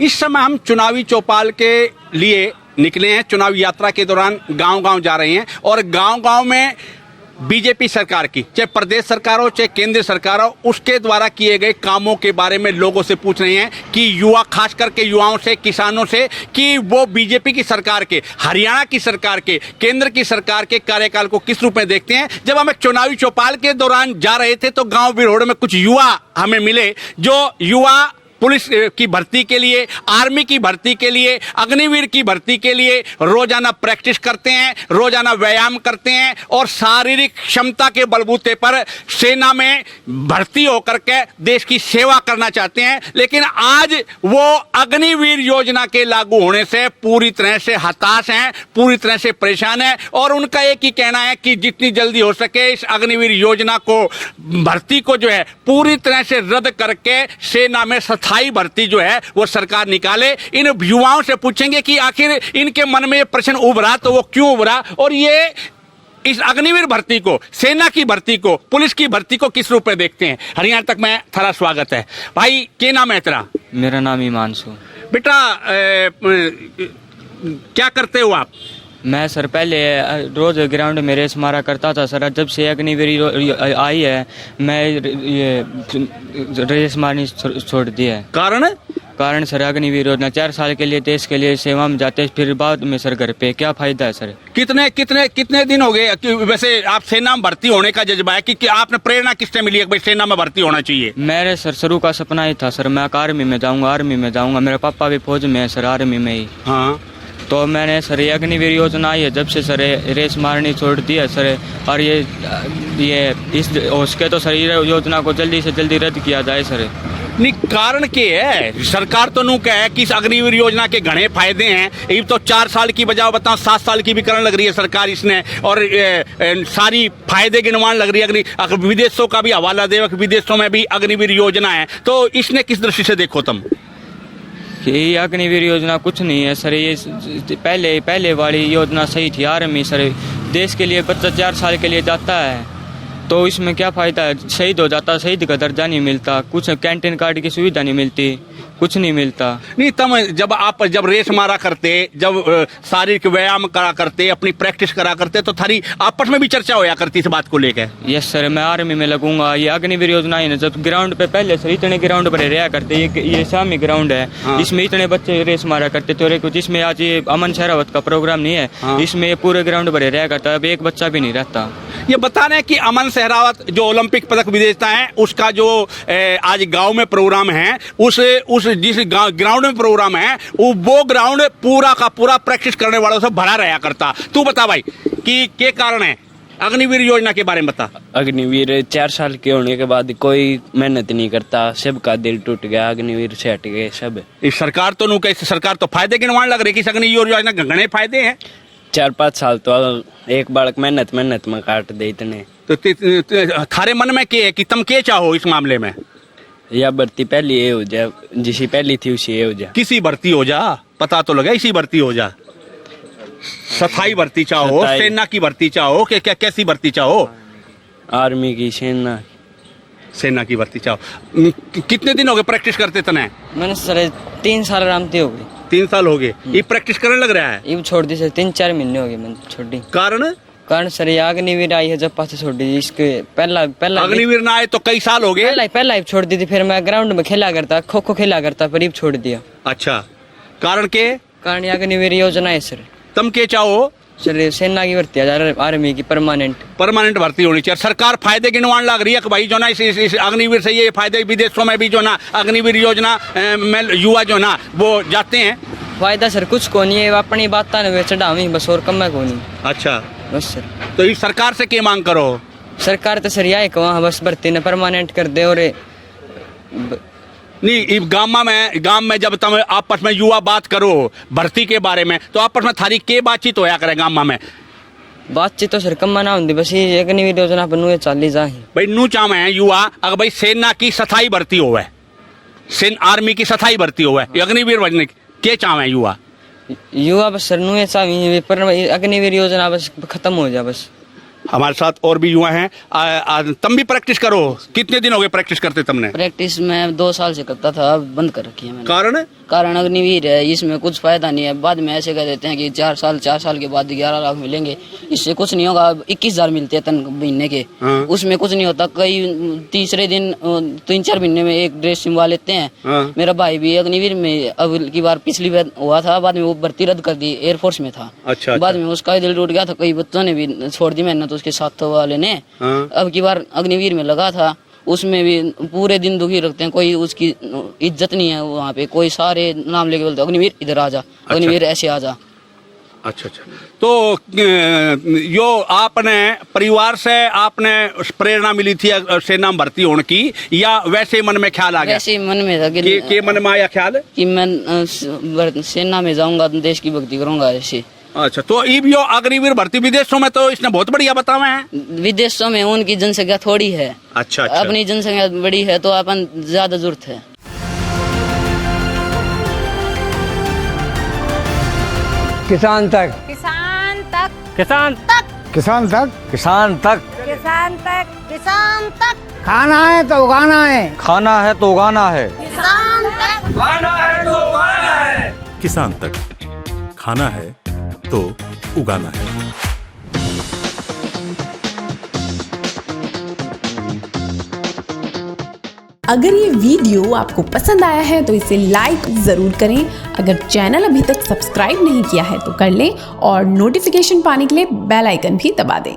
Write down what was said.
इस समय हम चुनावी चौपाल के लिए निकले हैं। चुनावी यात्रा के दौरान गांव-गांव जा रहे हैं और गांव-गांव में बीजेपी सरकार की, चाहे प्रदेश सरकार हो चाहे केंद्र सरकार हो, उसके द्वारा किए गए कामों के बारे में लोगों से पूछ रहे हैं कि युवा, खास करके युवाओं से, किसानों से, कि वो बीजेपी की सरकार के, हरियाणा की सरकार के, केंद्र की सरकार के कार्यकाल को किस रूप में देखते हैं। जब हम चुनावी चौपाल के दौरान जा रहे थे तो गांव बिरहोड़ में कुछ युवा हमें मिले, जो युवा पुलिस की भर्ती के लिए, आर्मी की भर्ती के लिए, अग्निवीर की भर्ती के लिए रोजाना प्रैक्टिस करते हैं, रोजाना व्यायाम करते हैं और शारीरिक क्षमता के बलबूते पर सेना में भर्ती होकर के देश की सेवा करना चाहते हैं। लेकिन आज वो अग्निवीर योजना के लागू होने से पूरी तरह से हताश हैं, पूरी तरह से परेशान हैं और उनका एक ही कहना है कि जितनी जल्दी हो सके इस अग्निवीर योजना को, भर्ती को जो है पूरी तरह से रद्द करके सेना में स्थायी भर्ती जो है वो सरकार निकाले। इन युवाओं से पूछेंगे कि आखिर इनके मन में ये प्रश्न उभरा तो वो क्यों उभरा और ये इस अग्निवीर भर्ती को, सेना की भर्ती को, पुलिस की भर्ती को किस रूप में देखते हैं। हरियाणा तक में थारा स्वागत है। भाई क्या नाम है तेरा? मेरा नाम हिमांशु। बेटा क्या करते हो आप? मैं सर पहले रोज ग्राउंड में रेस मारा करता था सर। जब से अग्निवीर आई है मैं ये रेस मारनी छोड़ दी है। कारण सर अग्निवीर योजना 4 साल के लिए देश के लिए सेवा में जाते हैं, फिर बाद में सर घर पे क्या फायदा है सर। कितने दिन हो गए वैसे आप सेना में भर्ती होने का जज्बा है कि आपने प्रेरणा किससे मिली है भाई सेना में भर्ती होना चाहिए? मेरे सर शुरू का सपना ही था सर मैं आर्मी में जाऊंगा। मेरे पापा भी फौज में है सर, आर्मी में ही। हाँ, तो मैंने सर ये अग्निवीर योजना आई है जब से सर रेस मारनी छोड़ दी है सर। और ये इस उसके तो सर ये योजना को जल्दी से जल्दी रद्द किया जाए सर। नहीं, कारण क्या है? सरकार तो नू कहे कि इस अग्निवीर योजना के घने फायदे हैं। ये तो 4 साल की बजाय बताओ 7 साल की भी करने लग रही है सरकार इसने और सारी फायदे गिनवान लग रही है। विदेशों का भी हवाला दे, विदेशों में भी अग्निवीर योजना है, तो इसने किस दृष्टि से देखो तुम? ये अग्निवीर योजना कुछ नहीं है सर। ये पहले वाली योजना सही थी। आर्मी सर देश के लिए बच्चा 4 साल के लिए जाता है तो इसमें क्या फ़ायदा है? शहीद हो जाता, शहीद का दर्जा नहीं मिलता, कुछ कैंटीन कार्ड की सुविधा नहीं मिलती, कुछ नहीं मिलता। नहीं, तुम जब रेस मारा करते, जब शारीरिक व्यायाम करा करते, अपनी प्रैक्टिस करा करते तो थारी आपस में भी चर्चा होया करती इस बात को लेकर? यस सर, मैं आर्मी में लगूंगा। ये अग्निवीर योजना है ना, जब ग्राउंड पे पहले सर इतने ग्राउंड भरे रहा करते, ये शामी ग्राउंड है। हाँ। इसमें इतने बच्चे रेस मारा करते थे और जिसमें आज ये अमन शहरावत का प्रोग्राम नहीं है। हाँ। इसमें पूरे ग्राउंड भरे रहा करता, अब एक बच्चा भी नहीं रहता। ये बता रहे हैं कि अमन सहरावत जो ओलंपिक पदक विजेता है उसका जो आज गांव में प्रोग्राम है, उस जिस ग्राउंड में प्रोग्राम है वो ग्राउंड पूरा का पूरा प्रैक्टिस करने वालों से भरा रहा करता। तू बता भाई कि क्या कारण है? अग्निवीर योजना के बारे में बता। अग्निवीर 4 साल के होने के बाद कोई मेहनत नहीं करता, सबका दिल टूट गया, अग्निवीर से हट गए सब। इस सरकार तो सरकार तो फायदे गिनवान लग रही है कि अग्निवीर योजना के घने फायदे हैं। 4-5 साल तो एक बालक मेहनत में काट दे इतने। तो थारे मन में क्या है कि तुम क्या चाहो इस मामले में? या भर्ती पहली ये हो जाए, जिसी पहली थी उसी ये हो जाए। किसी भर्ती हो जा, पता तो लगा, इसी भर्ती हो जा। स्थायी भर्ती चाहो, सेना की भर्ती चाहो, क्या कैसी भर्ती चाहो? आर्मी की, सेना की भर्ती चाहो। कितने दिन हो गए प्रैक्टिस करते तने? मैंने सर 3 साल आराम से हो गए। 3 साल हो गए ये प्रैक्टिस करने लग रहा है? ये छोड़ दी सर, 3-4 महीने हो गए मैंने छोड़ दी। कारण सर ये अग्निवीर आई है जब पास छोड़ दी। इसके पहला अग्निवीर ना आए तो कई साल हो गए। पहला ही छोड़ दी थी। फिर मैं ग्राउंड में खेला करता, खो खेला करता, पर ये छोड़ दिया। अच्छा, कारण अग्निवीर योजना है सर। तुम क्या चाहो? सर सेना की भर्ती, आर्मी की परमानेंट भर्ती होनी चाहिए। सरकार फायदे गिनवान लग रही है कि भाई जो ना इस अग्निवीर से ये फायदे, विदेशों में भी जो ना अग्निवीर योजना में युवा जो ना वो जाते हैं। फायदा सर कुछ को नहीं है, अपनी बात ना चढ़ावी बस, और कम है को नहीं। अच्छा बस सर, तो इस सरकार से क्या मांग करो? सरकार तो सर यही वहाँ बस भर्ती ने परमानेंट कर दे। और नहीं, गांव में जब तुम आपस में युवा बात करो भर्ती के बारे में तो आपस में थारी के बातचीत होया करे? गांव में बातचीत तो सर कम ना होती, बस ये अग्निवीर योजना पर नू चाली जा भाई नू चाहे युवा अगर भाई सेना की स्थायी भर्ती होवे, आर्मी की स्थायी भर्ती होवे, अग्निवीर बनने के चाहे युवा बस सर नू चाहिए, पर अग्निवीर योजना बस खत्म हो जाए बस। हमारे साथ और भी युवा हैं। तुम भी प्रैक्टिस करो। कितने दिन हो गए प्रैक्टिस करते तुमने? प्रैक्टिस मैं 2 साल से करता था, अब बंद कर रखी है मैंने। कारण अग्निवीर है, इसमें कुछ फायदा नहीं है। बाद में ऐसे कह देते हैं कि 4 साल के बाद 11 लाख मिलेंगे, इससे कुछ नहीं होगा। 21,000 मिलते हैं तन महीने के, उसमें कुछ नहीं होता। कई तीसरे दिन 3-4 महीने में एक ड्रेस सिलवा लेते हैं। मेरा भाई भी अग्निवीर में अब की बार पिछली बार हुआ था, बाद में वो भर्ती रद्द कर दी, एयरफोर्स में था। अच्छा, बाद में उसका दिल टूट गया था, कई बच्चों ने भी छोड़ दी मेहनत उसके साथ वाले ने। अब की बार अग्निवीर में लगा था, उसमें भी पूरे दिन दुखी रखते हैं, कोई उसकी इज्जत नहीं है वहाँ पे। कोई सारे नाम लेके बोलते अग्निवीर इधर आ जा, अग्निवीर ऐसे आ जा। अच्छा। तो यो आपने परिवार से आपने प्रेरणा मिली थी सेना में भर्ती होने की, या वैसे मन में ख्याल आ गया? वैसे मन में था कि मन में आया ख्याल कि मैं सेना में जाऊंगा, देश की भक्ति करूंगा ऐसे। अच्छा, तो अब यो अग्निवीर भर्ती विदेशों में तो इसने बहुत बढ़िया बतावे हैं। विदेशों में उनकी जनसंख्या थोड़ी है। अच्छा। अपनी जनसंख्या बड़ी है तो अपन ज्यादा जरूरत है। किसान तक, किसान तक, किसान तक, किसान तक, किसान तक, किसान तक, किसान तक, खाना है तो उगाना है, खाना है तो उगाना है, किसान तक, खाना है तो उगाना है, किसान तक, खाना है तो उगाना है। अगर ये वीडियो आपको पसंद आया है तो इसे लाइक ज़रूर करें। अगर चैनल अभी तक सब्सक्राइब नहीं किया है तो कर लें और नोटिफिकेशन पाने के लिए बेल आइकन भी दबा दें।